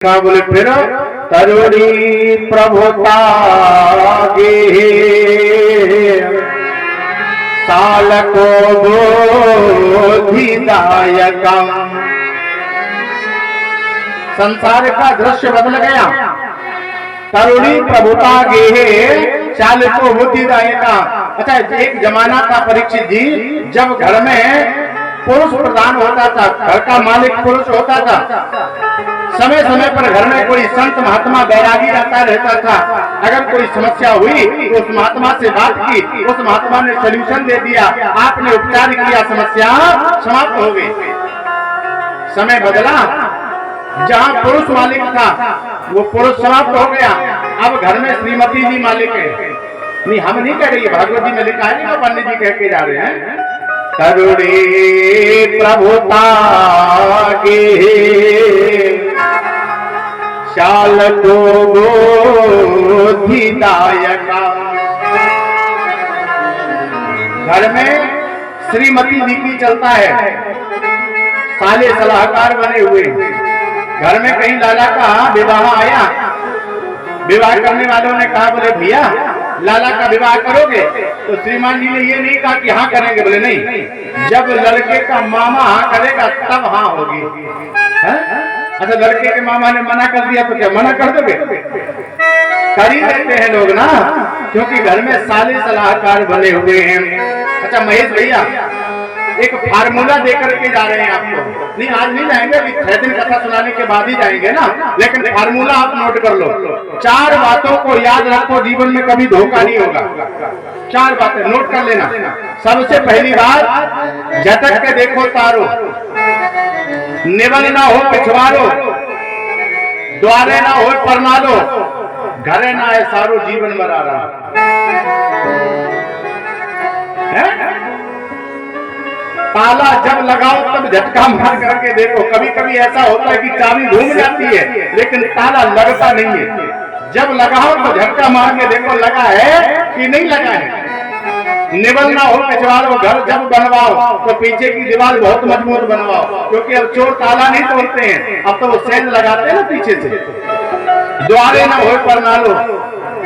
का बोले फिर तरुणी प्रभुता गे साल को बोधिदायकम। संसार का दृश्य बदल गया। तरुणी प्रभुता गे साल को बुद्धिदायका। अच्छा, एक जमाना था परीक्षित जी, जब घर में पुरुष प्रधान होता था, घर का मालिक पुरुष होता था। समय समय पर घर में कोई संत महात्मा बैरागी आता रहता था। अगर कोई समस्या हुई तो उस महात्मा से बात की, उस महात्मा ने सलूशन दे दिया, आपने उपचार किया, समस्या समाप्त हो गई। समय बदला, जहाँ पुरुष मालिक था वो पुरुष समाप्त हो गया। अब घर में श्रीमती जी मालिक है। नहीं, हम नहीं कह रही, भागवत जी में लिखा है, तो पंडित जी कह के जा रहे हैं। करुणे प्रभुता गे शाल को बोधिदायका। घर में श्रीमती जी की चलता है, साले सलाहकार बने हुए। घर में कहीं लाला का विवाह आया, विवाह करने वालों ने कहा, बोले भैया लाला का विवाह करोगे? तो श्रीमान जी ने ये नहीं कहा कि हाँ करेंगे, बोले नहीं, जब लड़के का मामा हाँ करेगा तब हाँ होगी। अच्छा, लड़के के मामा ने मना कर दिया तो क्या मना कर दोगे? कर ही देते हैं लोग ना, क्योंकि घर में साले सलाहकार बने हुए हैं। अच्छा महेश भैया, एक फार्मूला देकर के जा रहे हैं आपको। नहीं, आज नहीं जाएंगे, अभी 6 दिन कथा सुनाने के बाद ही जाएंगे ना, लेकिन फार्मूला आप नोट कर लो। 4 बातों को याद रखो, जीवन में कभी धोखा नहीं होगा। 4 बातें नोट कर लेना। सबसे पहली बात, झटक के देखो तारो, निबल ना हो पिछवारो, द्वारे ना हो परनालो, घरे ना है सारो जीवन मरारा। ताला जब लगाओ तब झटका मार करके देखो। कभी कभी ऐसा होता है कि चाबी घूम जाती है लेकिन ताला लगता नहीं है। जब लगाओ तो झटका मार के देखो लगा है कि नहीं लगा है। निबल ना हो पिछवारो, घर जब बनवाओ तो पीछे की दीवार बहुत मजबूत बनवाओ, क्योंकि अब चोर ताला नहीं तोड़ते हैं, अब तो वो सेंध लगाते हैं ना पीछे से। द्वारे ना हो परनालो,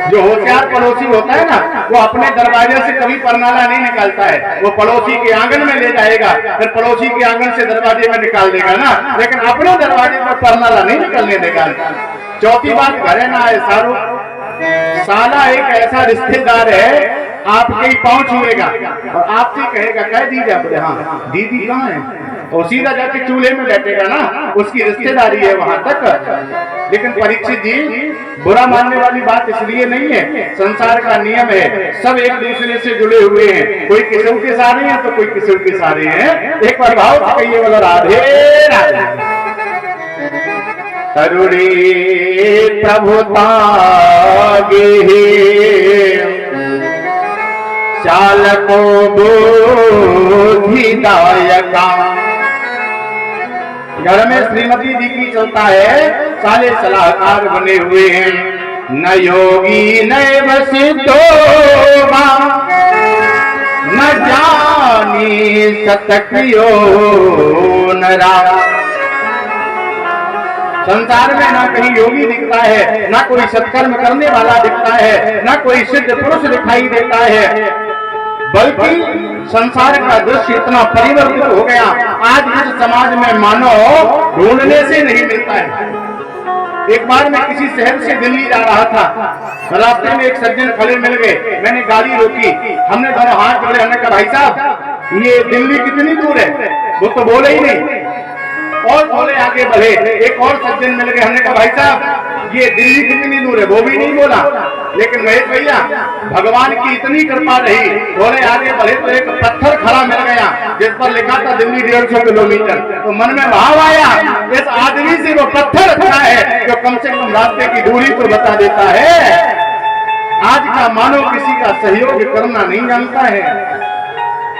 जो होशियार पड़ोसी होता है ना, वो अपने दरवाजे से कभी परनाला नहीं निकालता है, वो पड़ोसी के आंगन में ले जाएगा, फिर पड़ोसी के आंगन से दरवाजे में निकाल देगा ना, लेकिन अपने दरवाजे पर परनाला नहीं निकलने देगा। चौथी बात, घरे ना आए सारो। साला एक ऐसा रिश्तेदार है, आपके ही पांव छुएगा और आपसे कहेगा कह दीजिए, बोले हाँ दीदी कहाँ है, और सीधा जाके चूल्हे में बैठेगा ना, उसकी रिश्तेदारी है वहां तक। लेकिन परीक्षित जी, बुरा मानने वाली बात इसलिए नहीं है, संसार का नियम है, सब एक दूसरे से जुड़े हुए हैं। कोई किस्म के सारे हैं तो कोई किस्म के सारे हैं। एक बार भाव से कहिए, बोलो राधे राधे। करुणे प्रभुता गे शाल को बोधिदायका। घर में श्रीमती जी की चलता है, साले सलाहकार बने हुए हैं। न योगी न वसितो न जानी सतक्रियो न राम। संसार में ना कहीं योगी दिखता है, ना कोई सत्कर्म करने वाला दिखता है, ना कोई सिद्ध पुरुष दिखाई देता है, बल्कि संसार का दृश्य इतना परिवर्तित हो गया। आज इस समाज में मानव ढूंढने से नहीं मिलता है। एक बार मैं किसी शहर से दिल्ली जा रहा था, रास्ते में एक सज्जन खड़े मिल गए, मैंने गाड़ी रोकी, हमने दोनों हाथ जोड़े, हमने कहा भाई साहब ये दिल्ली कितनी दूर है? वो तो बोले ही नहीं, और थोड़े आगे बढ़े, एक और सज्जन मिल गए, हमने कहा भाई साहब ये दिल्ली कितनी दूर है? वो भी नहीं बोला। लेकिन महेश भैया, भगवान की इतनी कृपा रही, थोड़े आगे बढ़े तो एक पत्थर खड़ा मिल गया जिस पर लिखा था दिल्ली 150 किलोमीटर। तो मन में भाव आया, इस आदमी से वो पत्थर अच्छा है जो कम से कम रास्ते की दूरी को बता देता है। आज का मानव किसी का सहयोग करना नहीं जानता है,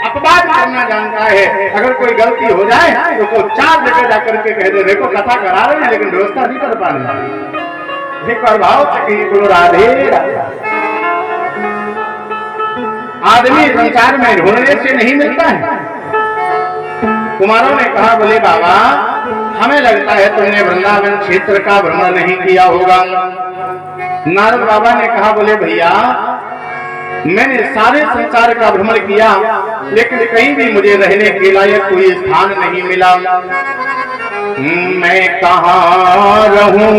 अपवाद करना जानता है। अगर कोई गलती हो जाए तो 4 जगह जाकर के कह दे, देखो कथा करा रहे हैं लेकिन व्यवस्था नहीं कर पा रहे। एक बार भाव से गुरु राधे राधे। आदमी संसार में ढूंढने से नहीं मिलता है। कुमारों ने कहा, बोले बाबा हमें लगता है तुमने वृंदावन क्षेत्र का भ्रमण नहीं किया होगा। नारद बाबा ने कहा, बोले भैया मैंने सारे संसार का भ्रमण किया, लेकिन कहीं भी मुझे रहने के लायक कोई स्थान नहीं मिला। मैं कहाँ रहूं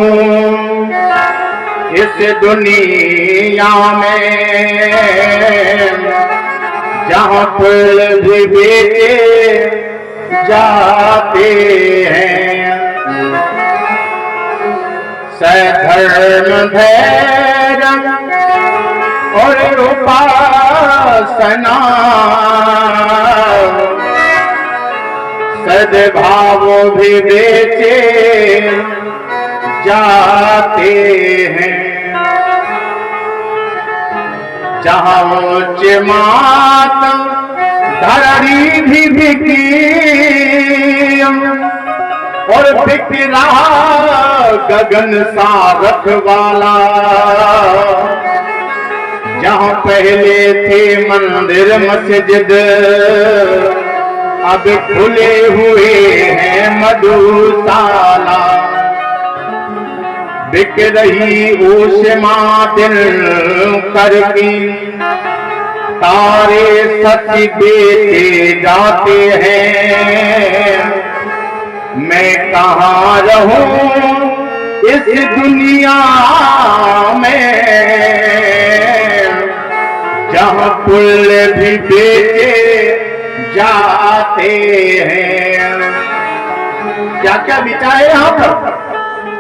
इस दुनिया में, जहाँ फूल भी बेचे जाते हैं। सधर्म धैर्य और उपासना, सद्भाव भी बेचे जाते हैं। जहाँ उच्च मात धरणी भी बिकी और बिक रहा गगन सा रखवाला। जहाँ पहले थे मंदिर मस्जिद, अब खुले हुए हैं मधुशाला। बिक रही ऊष्मा दिन करके, तारे सच बेचे जाते हैं। मैं कहाँ रहूं इस दुनिया में, जहाँ पुल भी बेचे जाते हैं। क्या क्या बिचाए यहाँ पर?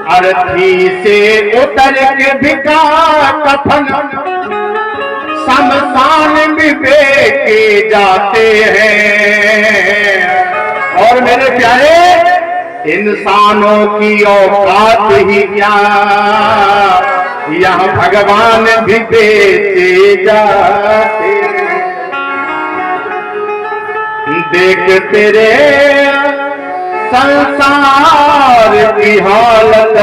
अर्थी से उतर के बिका कफन, शमशान भी बेचे जाते हैं। और मेरे प्यारे, इंसानों की औकात ही क्या, यहाँ भगवान भी बेचे जाते हैं। देख तेरे संसार की हालत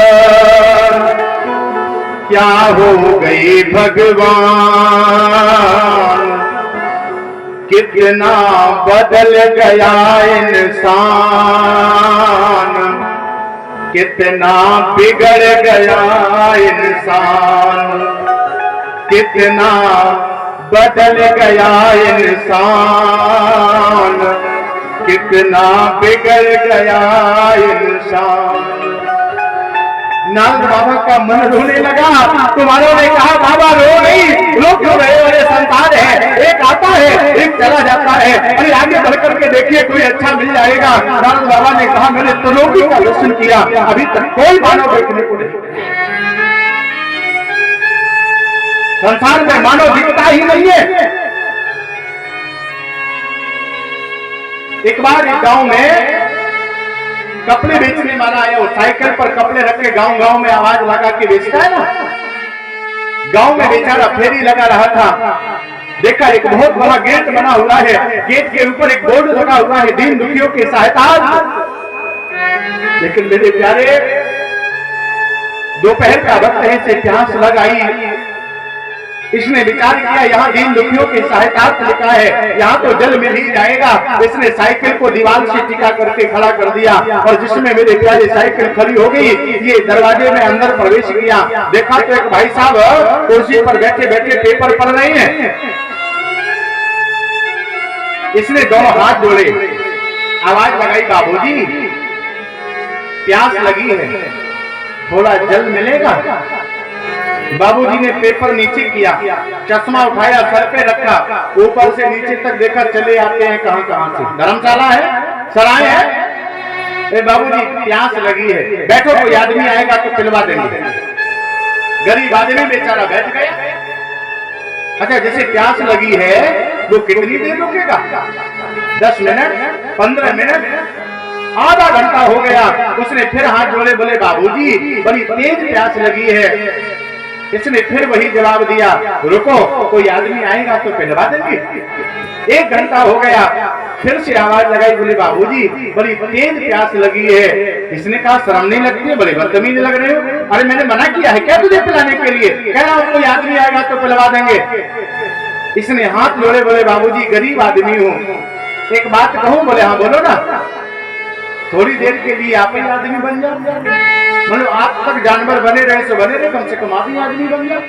क्या हो गई भगवान। कितना बदल गया इंसान, कितना बिगड़ गया इंसान, कितना बदल गया इंसान, कितना बिगड़ गया इंसान। नारद बाबा का मन रोने लगा। तुम्हारों ने कहा बाबा रो नहीं, रो क्यों रहे हो? ये संसार है, एक आता है एक चला जाता है, अरे आगे बढ़ करके देखिए कोई अच्छा मिल जाएगा। नारद बाबा ने कहा मैंने त्रिलोकी का दर्शन किया, अभी तक कोई मानव देखने को नहीं। संसार में मानव दिखता ही नहीं है। एक बार एक गांव में कपड़े बेचने वाला आया, वो साइकिल पर कपड़े रख के गांव गांव में आवाज लगा के बेचता है ना। गांव में बेचारा फेरी लगा रहा था, देखा एक बहुत बड़ा गेट बना हुआ है, गेट के ऊपर एक बोर्ड लगा हुआ है, दीन दुखियों की सहायता। लेकिन मेरे प्यारे, दोपहर का वक्त है, से प्यास लगाई। इसने विचार किया यहाँ दीन दुखियों की सहायता लिखा है, यहाँ तो जल मिल ही जाएगा। इसने साइकिल को दीवार से टिका करके खड़ा कर दिया, और जिसमें मेरे प्यारे साइकिल खड़ी हो गई, ये दरवाजे में अंदर प्रवेश किया। देखा तो एक भाई साहब कुर्सी पर बैठे बैठे पेपर पढ़ रहे हैं। इसने दोनों हाथ जोड़े, आवाज लगाई, बाबूजी प्यास लगी है, थोड़ा जल मिलेगा? बाबूजी ने पेपर नीचे किया, चश्मा उठाया, सर पे रखा, ऊपर से नीचे तक देखा, चले आते हैं कहां कहां से, धर्मशाला है, सराय है। बाबूजी प्यास लगी है, बैठो, कोई आदमी आएगा तो पिलवा देंगे। गरीब आदमी बेचारा बैठ गया। अच्छा, जैसे प्यास लगी है वो कितनी देर रुकेगा? 10 मिनट, 15 मिनट, आधा घंटा हो गया। उसने फिर हाथ जोड़े, बोले बाबूजी बड़ी तेज प्यास लगी है। इसने फिर वही जवाब दिया, रुको, कोई आदमी आएगा तो पिलवा देंगे। 1 घंटा हो गया, फिर से आवाज लगाई, बोले बाबूजी बड़ी तेज प्यास लगी है। इसने कहा शर्म नहीं लगती है, बड़े बदतमीज लग रहे हो। अरे मैंने मना किया है क्या तुझे पिलाने के लिए? कह रहा हूं कोई आदमी आएगा तो पिलवा देंगे। इसने हाथ जोड़े, बोले बाबूजी गरीब आदमी हूं, एक बात कहूं? बोले हाँ बोलो ना। थोड़ी देर के लिए आप ही आदमी बन जाओ। मतलब आप तक जानवर बने रहे सो बने रहे, कम से कम आप ही आदमी बन जाओ।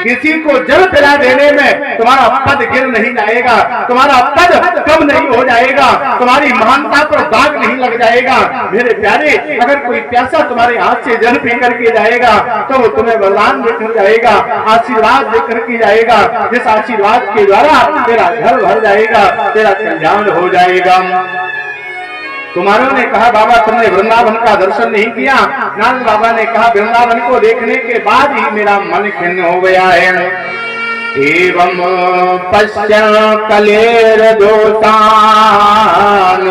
किसी को जल पिला देने में तुम्हारा पद गिर नहीं जाएगा, तुम्हारा पद कम नहीं हो जाएगा, तुम्हारी महानता पर दाग नहीं लग जाएगा। मेरे प्यारे, अगर कोई प्यासा तुम्हारे हाथ से जल पी करके जाएगा तो वो तुम्हें वरदान देकर जाएगा, आशीर्वाद देकर के जाएगा, जिस आशीर्वाद के द्वारा तेरा घर भर जाएगा, तेरा कल्याण हो जाएगा। कुमारों ने कहा बाबा तुमने वृंदावन का दर्शन नहीं किया। नारद बाबा ने कहा वृंदावन को देखने के बाद ही मेरा मन खिन्न हो गया है। एवं पश्य कलेर दोषान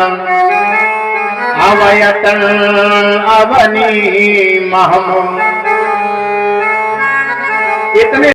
अवयतन अवनी महम। इतने